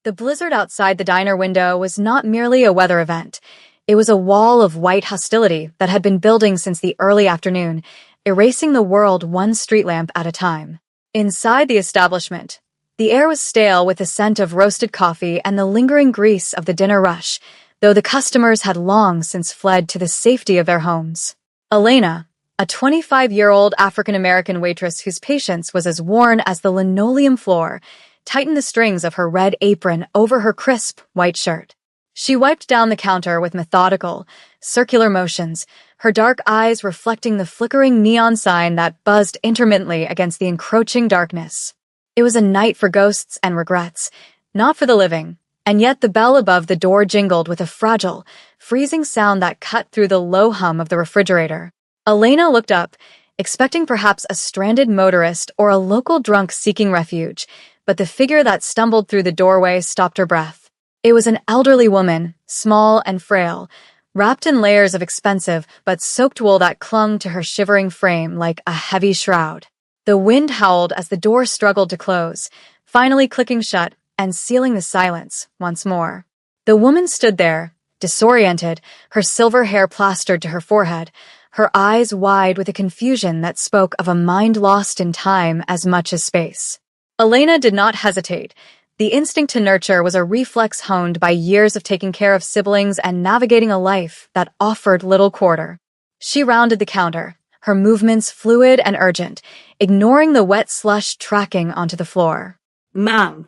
The blizzard outside the diner window was not merely a weather event. It was a wall of white hostility that had been building since the early afternoon, erasing the world one street lamp at a time. Inside the establishment, the air was stale with the scent of roasted coffee and the lingering grease of the dinner rush, though the customers had long since fled to the safety of their homes. Elena, a 25-year-old African-American waitress whose patience was as worn as the linoleum floor, tightened the strings of her red apron over her crisp, white shirt. She wiped down the counter with methodical, circular motions, her dark eyes reflecting the flickering neon sign that buzzed intermittently against the encroaching darkness. It was a night for ghosts and regrets, not for the living, and yet the bell above the door jingled with a fragile, freezing sound that cut through the low hum of the refrigerator. Elena looked up, expecting perhaps a stranded motorist or a local drunk seeking refuge, but the figure that stumbled through the doorway stopped her breath. It was an elderly woman, small and frail, wrapped in layers of expensive but soaked wool that clung to her shivering frame like a heavy shroud. The wind howled as the door struggled to close, finally clicking shut and sealing the silence once more. The woman stood there, disoriented, her silver hair plastered to her forehead, her eyes wide with a confusion that spoke of a mind lost in time as much as space. Elena did not hesitate. The instinct to nurture was a reflex honed by years of taking care of siblings and navigating a life that offered little quarter. She rounded the counter, her movements fluid and urgent, ignoring the wet slush tracking onto the floor. "Ma'am,"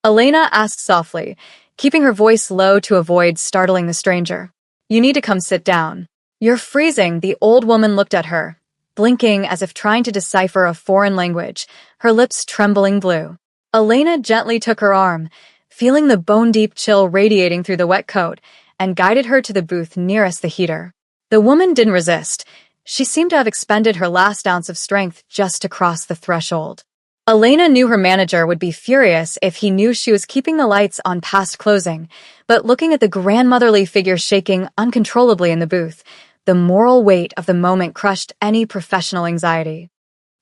Elena asked softly, keeping her voice low to avoid startling the stranger. "You need to come sit down." "You're freezing," the old woman looked at her, blinking as if trying to decipher a foreign language, her lips trembling blue. Elena gently took her arm, feeling the bone-deep chill radiating through the wet coat, and guided her to the booth nearest the heater. The woman didn't resist. She seemed to have expended her last ounce of strength just to cross the threshold. Elena knew her manager would be furious if he knew she was keeping the lights on past closing, but looking at the grandmotherly figure shaking uncontrollably in the booth, the moral weight of the moment crushed any professional anxiety.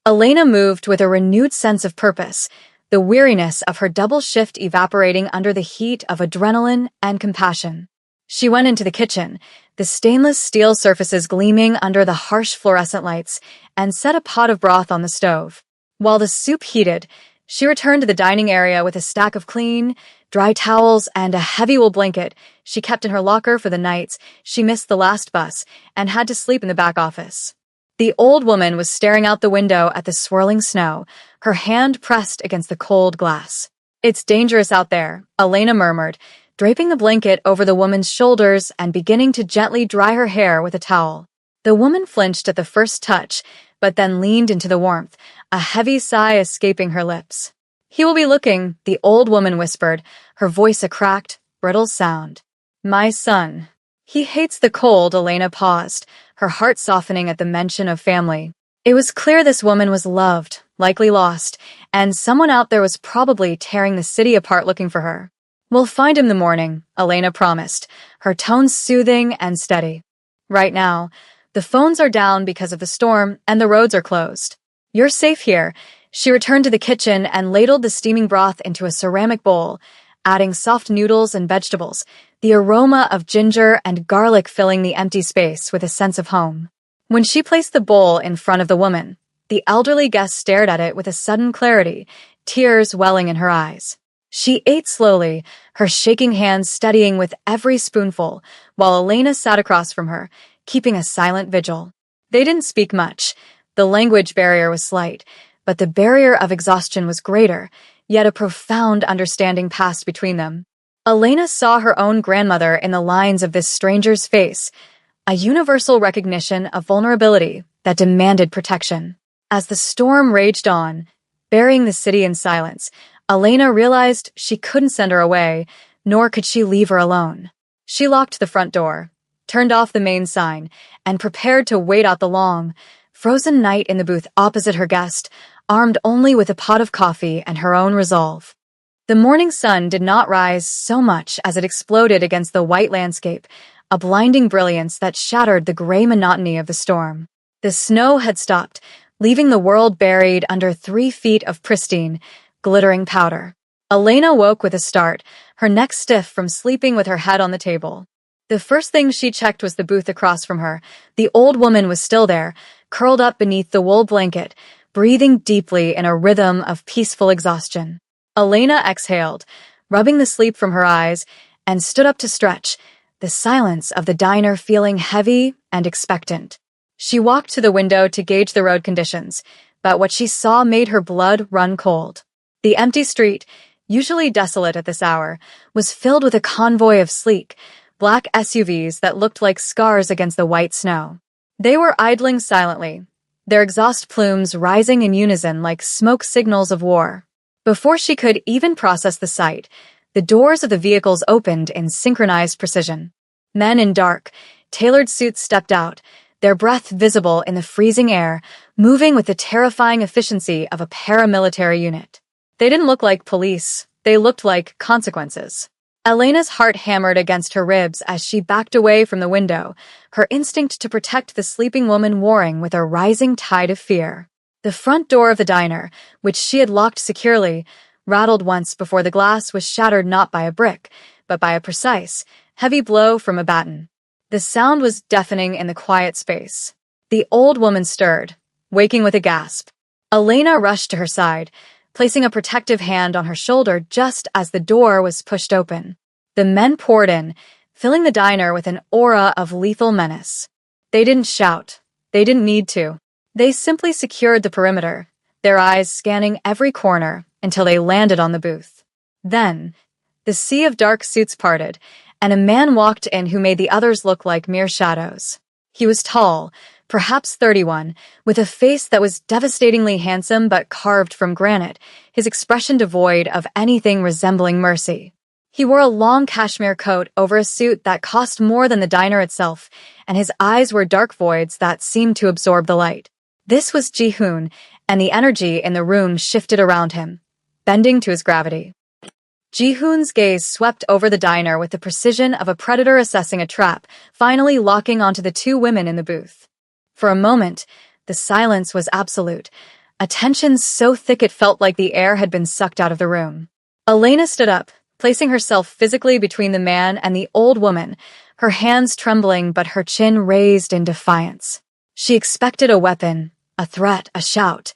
Elena moved with a renewed sense of purpose, the weariness of her double shift evaporating under the heat of adrenaline and compassion. She went into the kitchen, the stainless steel surfaces gleaming under the harsh fluorescent lights, and set a pot of broth on the stove. While the soup heated, she returned to the dining area with a stack of clean, dry towels and a heavy wool blanket she kept in her locker for the nights she missed the last bus and had to sleep in the back office. The old woman was staring out the window at the swirling snow, her hand pressed against the cold glass. "It's dangerous out there," Elena murmured, draping the blanket over the woman's shoulders and beginning to gently dry her hair with a towel. The woman flinched at the first touch, but then leaned into the warmth, a heavy sigh escaping her lips. "He will be looking," the old woman whispered, her voice a cracked, brittle sound. "My son. He hates the cold." Elena paused, her heart softening at the mention of family. It was clear this woman was loved, likely lost, and someone out there was probably tearing the city apart looking for her. "We'll find him in the morning," Elena promised, her tone soothing and steady. "Right now, the phones are down because of the storm and the roads are closed. You're safe here." She returned to the kitchen and ladled the steaming broth into a ceramic bowl, adding soft noodles and vegetables, the aroma of ginger and garlic filling the empty space with a sense of home. When she placed the bowl in front of the woman, the elderly guest stared at it with a sudden clarity, tears welling in her eyes. She ate slowly, her shaking hands steadying with every spoonful, while Elena sat across from her, keeping a silent vigil. They didn't speak much. The language barrier was slight, but the barrier of exhaustion was greater, yet a profound understanding passed between them. Elena saw her own grandmother in the lines of this stranger's face, a universal recognition of vulnerability that demanded protection. As the storm raged on, burying the city in silence, Elena realized she couldn't send her away, nor could she leave her alone. She locked the front door, turned off the main sign, and prepared to wait out the long, frozen night in the booth opposite her guest, armed only with a pot of coffee and her own resolve. The morning sun did not rise so much as it exploded against the white landscape, a blinding brilliance that shattered the gray monotony of the storm. The snow had stopped, leaving the world buried under 3 feet of pristine, glittering powder. Elena woke with a start, her neck stiff from sleeping with her head on the table. The first thing she checked was the booth across from her. The old woman was still there, curled up beneath the wool blanket, breathing deeply in a rhythm of peaceful exhaustion. Elena exhaled, rubbing the sleep from her eyes, and stood up to stretch, the silence of the diner feeling heavy and expectant. She walked to the window to gauge the road conditions, but what she saw made her blood run cold. The empty street, usually desolate at this hour, was filled with a convoy of sleek, black SUVs that looked like scars against the white snow. They were idling silently, their exhaust plumes rising in unison like smoke signals of war. Before she could even process the sight, the doors of the vehicles opened in synchronized precision. Men in dark, tailored suits stepped out, their breath visible in the freezing air, moving with the terrifying efficiency of a paramilitary unit. They didn't look like police, they looked like consequences. Elena's heart hammered against her ribs as she backed away from the window, her instinct to protect the sleeping woman warring with a rising tide of fear. The front door of the diner, which she had locked securely, rattled once before the glass was shattered not by a brick, but by a precise, heavy blow from a baton. The sound was deafening in the quiet space. The old woman stirred, waking with a gasp. Elena rushed to her side, placing a protective hand on her shoulder just as the door was pushed open. The men poured in, filling the diner with an aura of lethal menace. They didn't shout. They didn't need to. They simply secured the perimeter, their eyes scanning every corner until they landed on the booth. Then, the sea of dark suits parted, and a man walked in who made the others look like mere shadows. He was tall, perhaps 31, with a face that was devastatingly handsome but carved from granite, his expression devoid of anything resembling mercy. He wore a long cashmere coat over a suit that cost more than the diner itself, and his eyes were dark voids that seemed to absorb the light. This was Ji-hoon, and the energy in the room shifted around him, bending to his gravity. Ji-hoon's gaze swept over the diner with the precision of a predator assessing a trap, finally locking onto the two women in the booth. For a moment, the silence was absolute, a tension so thick it felt like the air had been sucked out of the room. Elena stood up, placing herself physically between the man and the old woman, her hands trembling but her chin raised in defiance. She expected a weapon, a threat, a shout,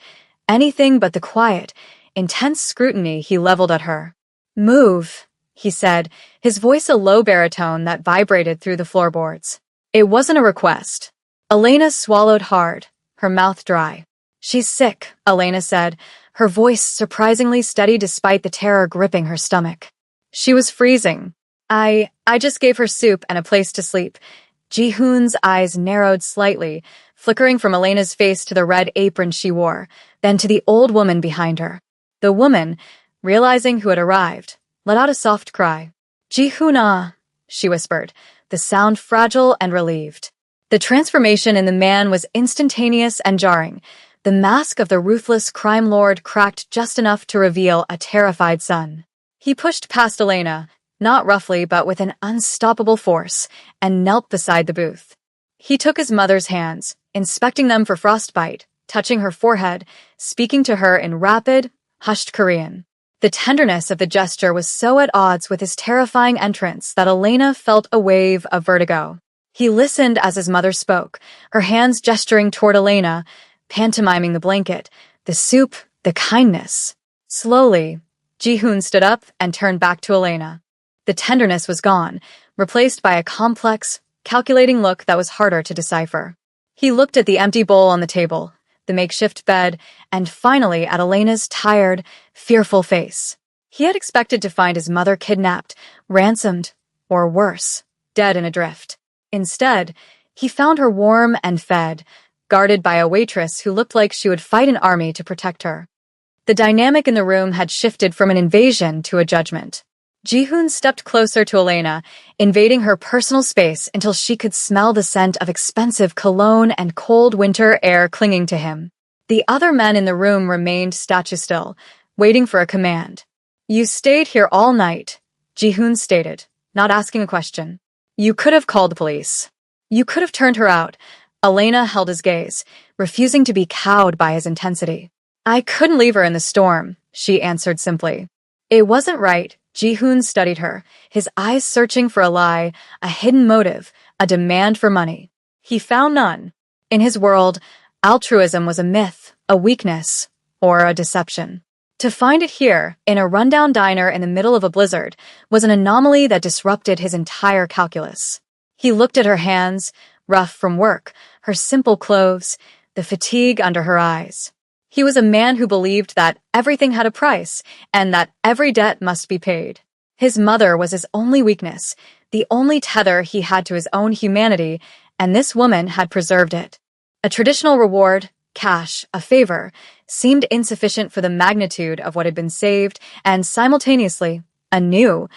anything but the quiet, intense scrutiny he leveled at her. "Move," he said, his voice a low baritone that vibrated through the floorboards. It wasn't a request. Elena swallowed hard, her mouth dry. "She's sick," Elena said, her voice surprisingly steady despite the terror gripping her stomach. She was freezing. I just gave her soup and a place to sleep." Ji-hoon's eyes narrowed slightly, flickering from Elena's face to the red apron she wore, then to the old woman behind her. The woman, realizing who had arrived, let out a soft cry. "Ji-hoon, she whispered, the sound fragile and relieved. The transformation in the man was instantaneous and jarring. The mask of the ruthless crime lord cracked just enough to reveal a terrified son. He pushed past Elena, not roughly but with an unstoppable force, and knelt beside the booth. He took his mother's hands, inspecting them for frostbite, touching her forehead, speaking to her in rapid, hushed Korean. The tenderness of the gesture was so at odds with his terrifying entrance that Elena felt a wave of vertigo. He listened as his mother spoke, her hands gesturing toward Elena, pantomiming the blanket, the soup, the kindness. Slowly, Ji-hoon stood up and turned back to Elena. The tenderness was gone, replaced by a complex, calculating look that was harder to decipher. He looked at the empty bowl on the table, the makeshift bed, and finally at Elena's tired, fearful face. He had expected to find his mother kidnapped, ransomed, or worse, dead in a drift. Instead, he found her warm and fed, guarded by a waitress who looked like she would fight an army to protect her. The dynamic in the room had shifted from an invasion to a judgment. Ji-hoon stepped closer to Elena, invading her personal space until she could smell the scent of expensive cologne and cold winter air clinging to him. The other men in the room remained statue still, waiting for a command. "You stayed here all night," Ji-hoon stated, not asking a question. "You could have called the police. You could have turned her out." Elena held his gaze, refusing to be cowed by his intensity. "I couldn't leave her in the storm," she answered simply. It wasn't right. Ji-hoon studied her, his eyes searching for a lie, a hidden motive, a demand for money. He found none. In his world, altruism was a myth, a weakness, or a deception. To find it here, in a rundown diner in the middle of a blizzard, was an anomaly that disrupted his entire calculus. He looked at her hands, rough from work, her simple clothes, the fatigue under her eyes. He was a man who believed that everything had a price and that every debt must be paid. His mother was his only weakness, the only tether he had to his own humanity, and this woman had preserved it. A traditional reward, cash, a favor, seemed insufficient for the magnitude of what had been saved, and simultaneously, a new,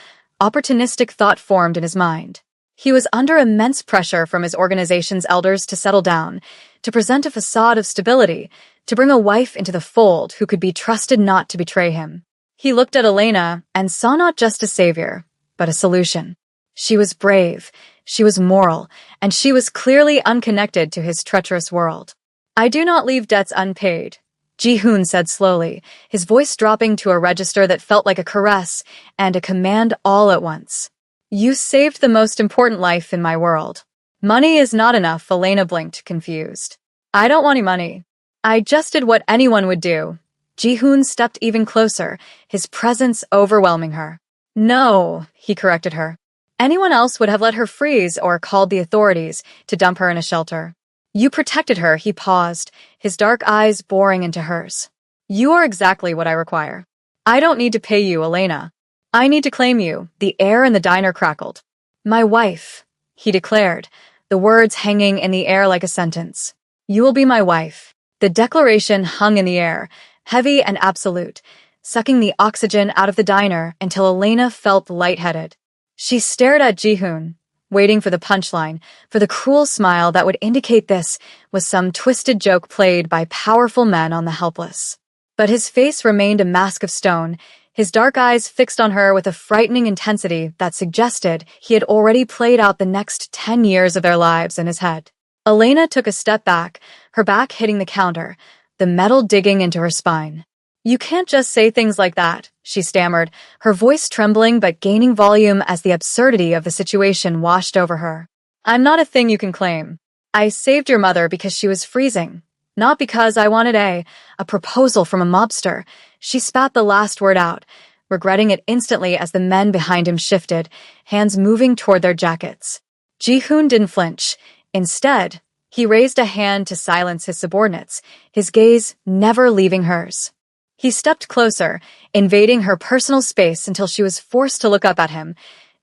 opportunistic thought formed in his mind. He was under immense pressure from his organization's elders to settle down, to present a facade of stability, to bring a wife into the fold who could be trusted not to betray him. He looked at Elena and saw not just a savior, but a solution. She was brave, she was moral, and she was clearly unconnected to his treacherous world. "I do not leave debts unpaid," Ji-hoon said slowly, his voice dropping to a register that felt like a caress and a command all at once. "You saved the most important life in my world. Money is not enough," Elena blinked, confused. "I don't want any money. I just did what anyone would do." Ji-hoon stepped even closer, his presence overwhelming her. "No," he corrected her. "Anyone else would have let her freeze or called the authorities to dump her in a shelter. You protected her," he paused, his dark eyes boring into hers. "You are exactly what I require. I don't need to pay you, Elena. I need to claim you." The air in the diner crackled. "My wife," he declared, the words hanging in the air like a sentence. "You will be my wife." The declaration hung in the air, heavy and absolute, sucking the oxygen out of the diner until Elena felt lightheaded. She stared at Ji-hoon, waiting for the punchline, for the cruel smile that would indicate this was some twisted joke played by powerful men on the helpless. But his face remained a mask of stone, his dark eyes fixed on her with a frightening intensity that suggested he had already played out the next 10 years of their lives in his head. Elena took a step back, her back hitting the counter, the metal digging into her spine. "You can't just say things like that," she stammered, her voice trembling but gaining volume as the absurdity of the situation washed over her. "I'm not a thing you can claim. I saved your mother because she was freezing, not because I wanted a proposal from a mobster." She spat the last word out, regretting it instantly as the men behind him shifted, hands moving toward their jackets. Ji-hoon didn't flinch. Instead, he raised a hand to silence his subordinates, his gaze never leaving hers. He stepped closer, invading her personal space until she was forced to look up at him,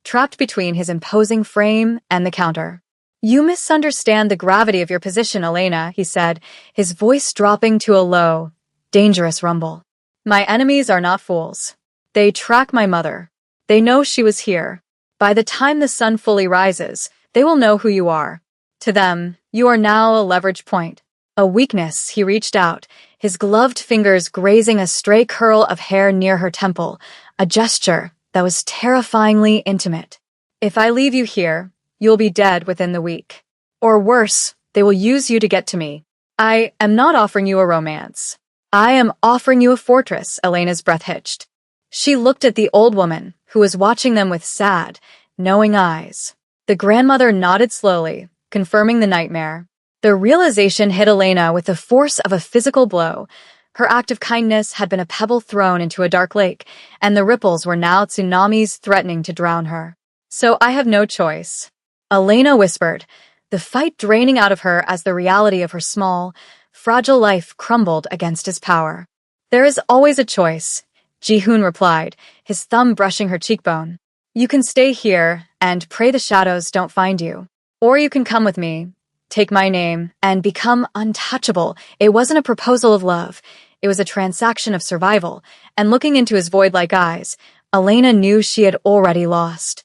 trapped between his imposing frame and the counter. "You misunderstand the gravity of your position, Elena," he said, his voice dropping to a low, dangerous rumble. "My enemies are not fools. They track my mother. They know she was here. By the time the sun fully rises, they will know who you are. To them, you are now a leverage point." A weakness, he reached out, his gloved fingers grazing a stray curl of hair near her temple, a gesture that was terrifyingly intimate. "If I leave you here, you'll be dead within the week. Or worse, they will use you to get to me. I am not offering you a romance. I am offering you a fortress," Elena's breath hitched. She looked at the old woman, who was watching them with sad, knowing eyes. The grandmother nodded slowly, confirming the nightmare. The realization hit Elena with the force of a physical blow. Her act of kindness had been a pebble thrown into a dark lake, and the ripples were now tsunamis threatening to drown her. "So I have no choice," Elena whispered, the fight draining out of her as the reality of her small, fragile life crumbled against his power. "There is always a choice," Ji-hoon replied, his thumb brushing her cheekbone. "You can stay here and pray the shadows don't find you. Or you can come with me, take my name, and become untouchable." It wasn't a proposal of love. It was a transaction of survival, and looking into his void-like eyes, Elena knew she had already lost.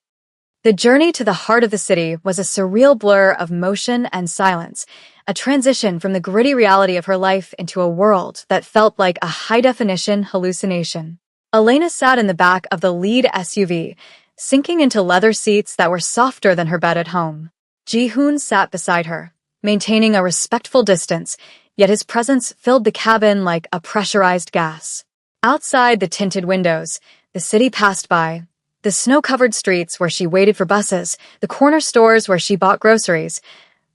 The journey to the heart of the city was a surreal blur of motion and silence, a transition from the gritty reality of her life into a world that felt like a high-definition hallucination. Elena sat in the back of the lead SUV, sinking into leather seats that were softer than her bed at home. Ji-hoon sat beside her, maintaining a respectful distance, yet his presence filled the cabin like a pressurized gas. Outside the tinted windows, The city passed by. The snow-covered streets where she waited for buses, the corner stores where she bought groceries,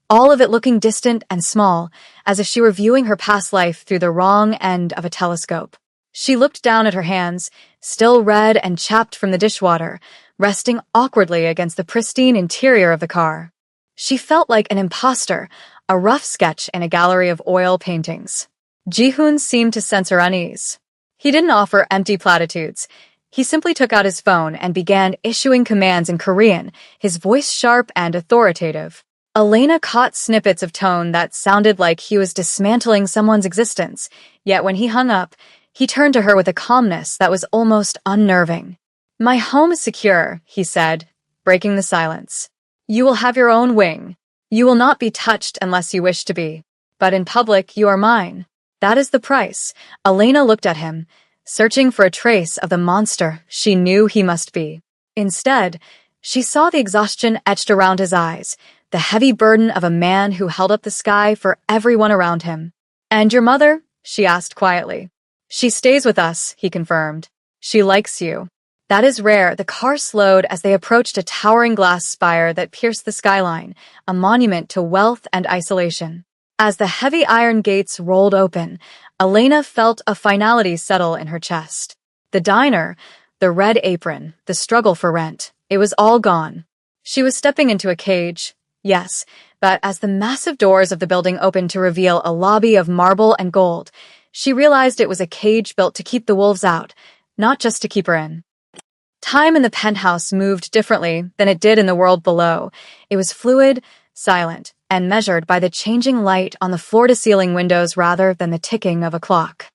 all of it looking distant and small, as if she were viewing her past life through the wrong end of a telescope. She looked down at her hands, still red and chapped from the dishwater, resting awkwardly against the pristine interior of the car. She felt like an imposter, a rough sketch in a gallery of oil paintings. Ji-hoon seemed to sense her unease. He didn't offer empty platitudes. He simply took out his phone and began issuing commands in Korean, his voice sharp and authoritative. Elena caught snippets of tone that sounded like he was dismantling someone's existence, yet when he hung up, he turned to her with a calmness that was almost unnerving. "My home is secure," he said, breaking the silence. "You will have your own wing. You will not be touched unless you wish to be. But in public, you are mine. That is the price." Elena looked at him, searching for a trace of the monster she knew he must be. Instead, she saw the exhaustion etched around his eyes, the heavy burden of a man who held up the sky for everyone around him. "And your mother?" she asked quietly. "She stays with us," he confirmed. "She likes you." That is rare. The car slowed as they approached a towering glass spire that pierced the skyline, a monument to wealth and isolation. As the heavy iron gates rolled open, Elena felt a finality settle in her chest. The diner, the red apron, the struggle for rent, it was all gone. She was stepping into a cage, yes, but as the massive doors of the building opened to reveal a lobby of marble and gold, she realized it was a cage built to keep the wolves out, not just to keep her in. Time in the penthouse moved differently than it did in the world below. It was fluid, silent, and measured by the changing light on the floor-to-ceiling windows rather than the ticking of a clock.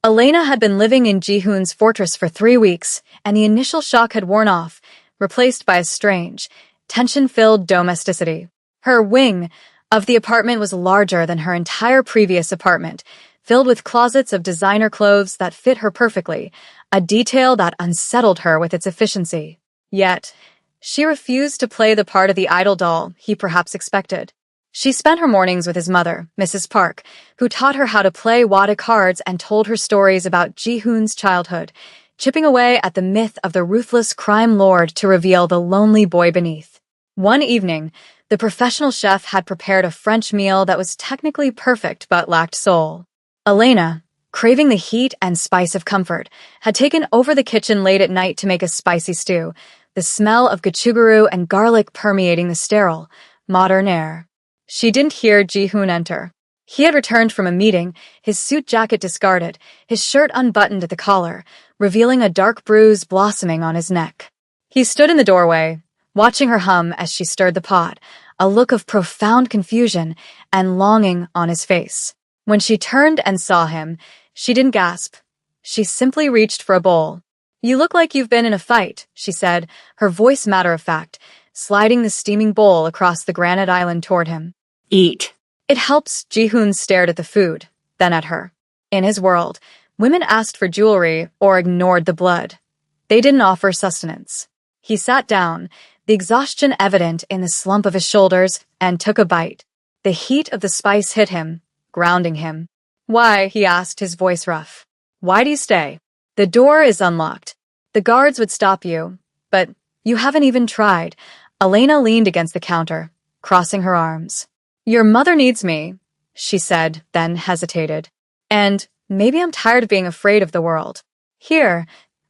Elena had been living in Ji-hoon's fortress for 3 weeks, and the initial shock had worn off, replaced by a strange, tension-filled domesticity. Her wing of the apartment was larger than her entire previous apartment, filled with closets of designer clothes that fit her perfectly, a detail that unsettled her with its efficiency. Yet, she refused to play the part of the idle doll he perhaps expected. She spent her mornings with his mother, Mrs. Park, who taught her how to play wada cards and told her stories about Ji-hoon's childhood, chipping away at the myth of the ruthless crime lord to reveal the lonely boy beneath. One evening, the professional chef had prepared a French meal that was technically perfect but lacked soul. Elena, craving the heat and spice of comfort, had taken over the kitchen late at night to make a spicy stew, the smell of gochugaru and garlic permeating the sterile, modern air. She didn't hear Ji-hoon enter. He had returned from a meeting, his suit jacket discarded, his shirt unbuttoned at the collar, revealing a dark bruise blossoming on his neck. He stood in the doorway, watching her hum as she stirred the pot, a look of profound confusion and longing on his face. When she turned and saw him, she didn't gasp. She simply reached for a bowl. "You look like you've been in a fight," she said, her voice matter-of-fact, sliding the steaming bowl across the granite island toward him. "Eat." "It helps." Ji-hoon stared at the food, then at her. In his world, women asked for jewelry or ignored the blood. They didn't offer sustenance. He sat down, the exhaustion evident in the slump of his shoulders, and took a bite. The heat of the spice hit him, grounding him. "Why?" he asked, his voice rough. "Why do you stay? The door is unlocked. The guards would stop you, but you haven't even tried." Elena leaned against the counter, crossing her arms. "Your mother needs me," she said, then hesitated. "And maybe I'm tired of being afraid of the world. Here,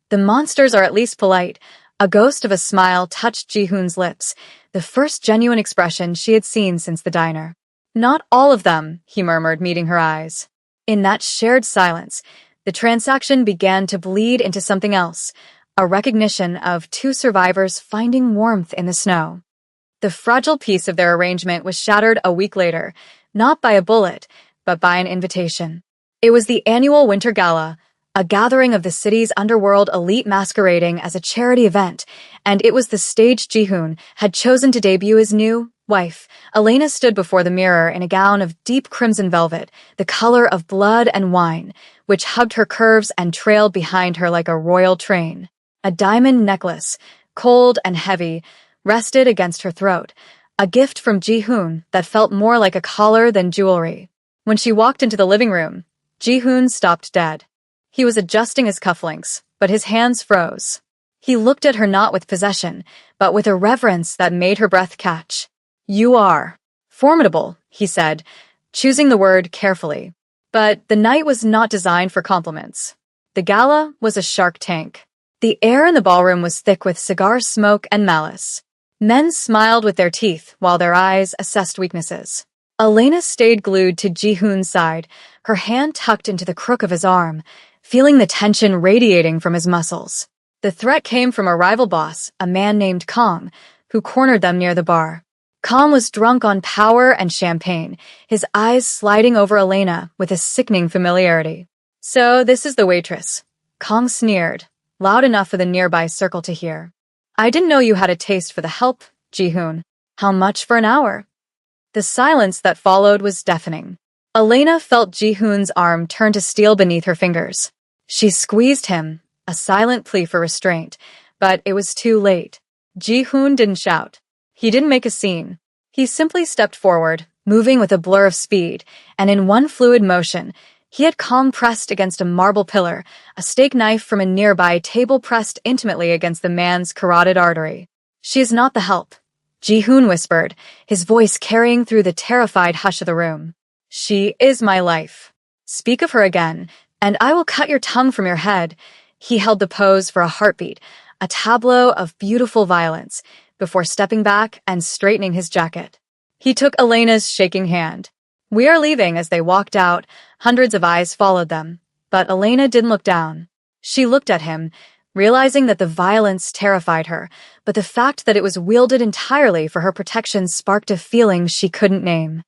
the monsters are at least polite." A ghost of a smile touched Ji-hoon's lips, the first genuine expression she had seen since the diner. "Not all of them," he murmured, meeting her eyes. In that shared silence, the transaction began to bleed into something else, a recognition of 2 survivors finding warmth in the snow. The fragile piece of their arrangement was shattered a week later, not by a bullet, but by an invitation. It was the annual Winter Gala, a gathering of the city's underworld elite masquerading as a charity event, and it was the stage Ji-hoon had chosen to debut his new wife. Elena stood before the mirror in a gown of deep crimson velvet, the color of blood and wine, which hugged her curves and trailed behind her like a royal train. A diamond necklace, cold and heavy, rested against her throat, a gift from Ji-hoon that felt more like a collar than jewelry. When she walked into the living room, Ji-hoon stopped dead. He was adjusting his cufflinks, but his hands froze. He looked at her not with possession, but with a reverence that made her breath catch. "You are formidable," he said, choosing the word carefully. But the night was not designed for compliments. The gala was a Shark Tank. The air in the ballroom was thick with cigar smoke and malice. Men smiled with their teeth while their eyes assessed weaknesses. Elena stayed glued to Ji-hoon's side, her hand tucked into the crook of his arm, feeling the tension radiating from his muscles. The threat came from a rival boss, a man named Kong, who cornered them near the bar. Kong was drunk on power and champagne, his eyes sliding over Elena with a sickening familiarity. "So this is the waitress," Kong sneered, loud enough for the nearby circle to hear. "I didn't know you had a taste for the help, Ji-hoon. How much for an hour?" The silence that followed was deafening. Elena felt Ji-hoon's arm turn to steel beneath her fingers. She squeezed him, a silent plea for restraint, but it was too late. Ji-hoon didn't shout. He didn't make a scene. He simply stepped forward, moving with a blur of speed, and in one fluid motion, he had Kong pressed against a marble pillar, a steak knife from a nearby table pressed intimately against the man's carotid artery. "She is not the help," Ji-hoon whispered, his voice carrying through the terrified hush of the room. "She is my life. Speak of her again, and I will cut your tongue from your head." He held the pose for a heartbeat, a tableau of beautiful violence, before stepping back and straightening his jacket. He took Elena's shaking hand. "We are leaving." As they walked out, hundreds of eyes followed them, but Elena didn't look down. She looked at him, realizing that the violence terrified her, but the fact that it was wielded entirely for her protection sparked a feeling she couldn't name.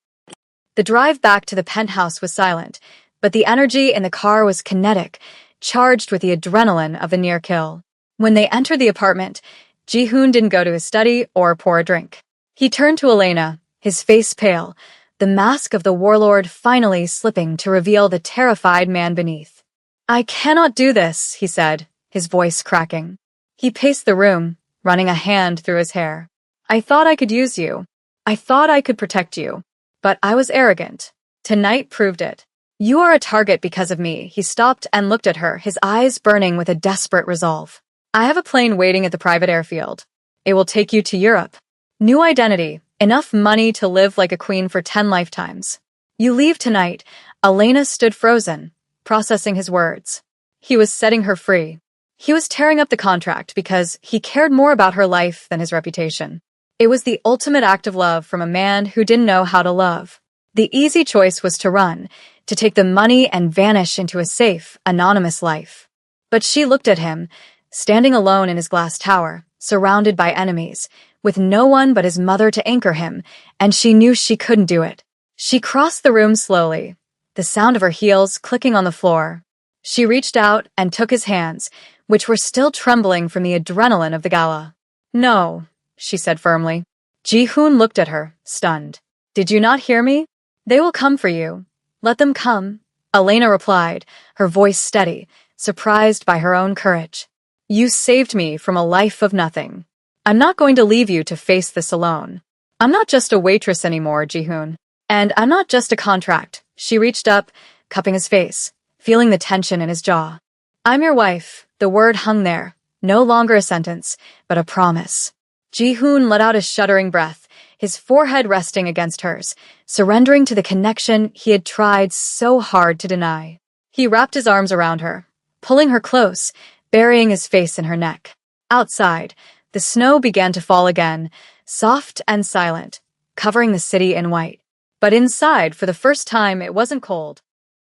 The drive back to the penthouse was silent, but the energy in the car was kinetic, charged with the adrenaline of the near kill. When they entered the apartment, Ji-hoon didn't go to his study or pour a drink. He turned to Elena, his face pale, the mask of the warlord finally slipping to reveal the terrified man beneath. "I cannot do this," he said, his voice cracking. He paced the room, running a hand through his hair. "I thought I could use you. I thought I could protect you. But I was arrogant. Tonight proved it. You are a target because of me." He stopped and looked at her, his eyes burning with a desperate resolve. "I have a plane waiting at the private airfield. It will take you to Europe. New identity, enough money to live like a queen for 10 lifetimes. You leave tonight." Elena stood frozen, processing his words. He was setting her free. He was tearing up the contract because he cared more about her life than his reputation. It was the ultimate act of love from a man who didn't know how to love. The easy choice was to run, to take the money and vanish into a safe, anonymous life. But she looked at him, standing alone in his glass tower, surrounded by enemies, with no one but his mother to anchor him, and she knew she couldn't do it. She crossed the room slowly, the sound of her heels clicking on the floor. She reached out and took his hands, which were still trembling from the adrenaline of the gala. "No," she said firmly. Ji-hoon looked at her, stunned. "Did you not hear me? They will come for you. Let them come," Elena replied, her voice steady, surprised by her own courage. "You saved me from a life of nothing. I'm not going to leave you to face this alone. I'm not just a waitress anymore, Ji-hoon. And I'm not just a contract." She reached up, cupping his face, feeling the tension in his jaw. "I'm your wife." The word hung there, no longer a sentence, but a promise. Ji-hoon let out a shuddering breath, his forehead resting against hers, surrendering to the connection he had tried so hard to deny. He wrapped his arms around her, pulling her close, burying his face in her neck. Outside, the snow began to fall again, soft and silent, covering the city in white. But inside, for the first time, it wasn't cold.